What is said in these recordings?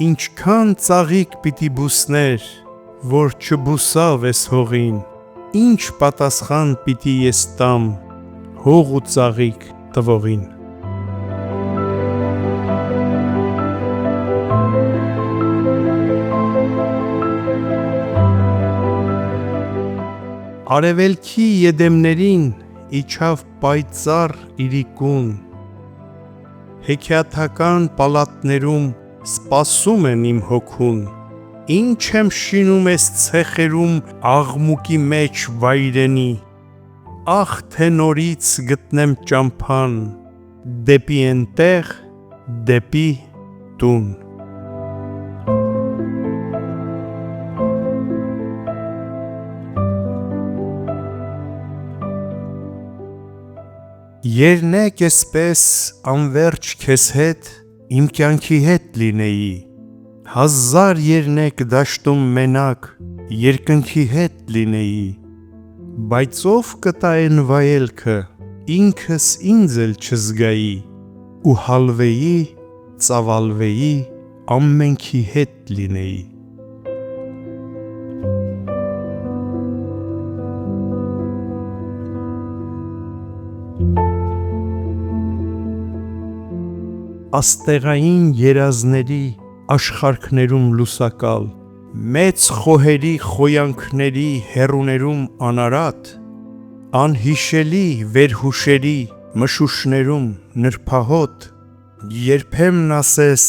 Ինչքան ծաղիկ պիտի բուսներ, որ չբուսավ էս հողին, ինչ պատասխան պիտի ես տամ հող ու ծաղիկ տվողին։ Արևելքի եդեմներին իջավ պայծառ իրիկուն, հեքիաթական պալատներում սպասում են իմ հոգուն, ինչ եմ շինում ես ցեխերում աղմուկի մեջ վայրենի, ախ թե նորից գտնեմ ճամփան, դեպի էնտեղ, դեպի տուն։ Երնեք էսպես անվերջ քեզ հետ իմ կյանքի հետ լինեի, հազար երնեք դաշտում մենակ երկնքի հետ լինեի, բայց ով կտա են վայելքը ինքս ինձ էլ չզգայի ու հալվեի, ծավալվեի, ամենքի հետ լինեի։ Աստեղային երազների աշխարհքներում լուսակալ, մեծ խոհերի խոյանքների հեռուներում անարատ, անհիշելի վերհուշերի մշուշներում նրբահոտ, երբեմն ասես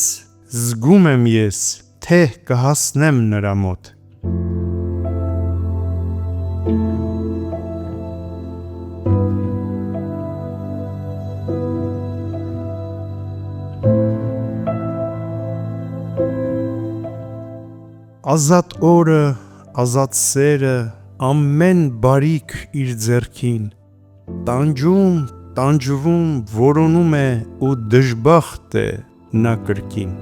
զգում եմ ես, թե կհասնեմ նրա մոտ։ Ազատ օրը, ազատ սերը, ամեն բարիք իր ձեռքին, տանջում, տանջվում, որոնում է ու դժբախտ է նա կրկին։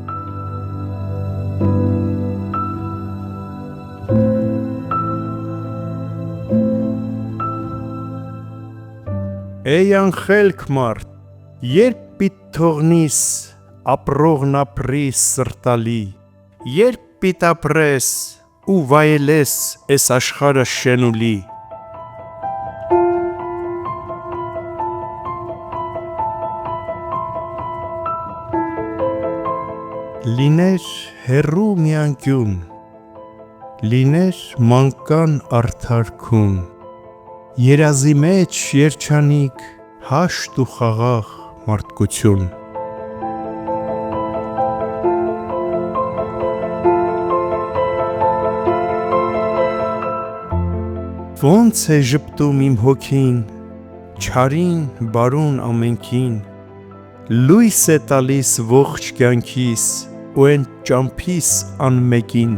Էй անխելք մարդ, երբ պիտ թողնիս ապրողն ապրի սրտալի, երբ պիտ ապրես ու վայելես էս աշխարհը շենուլի։ Լիներ հեռու մի անկյուն, լիներ մանկան արդարքուն, երազի մեջ երջանիկ հաշտ ու խաղաղ մարդկություն։ Ոնց է ժպտում իմ հոգին, չարին, բարուն ամենքին, լույս է տալիս ողջ կյանքիս ու են ճամփիս անմեկին։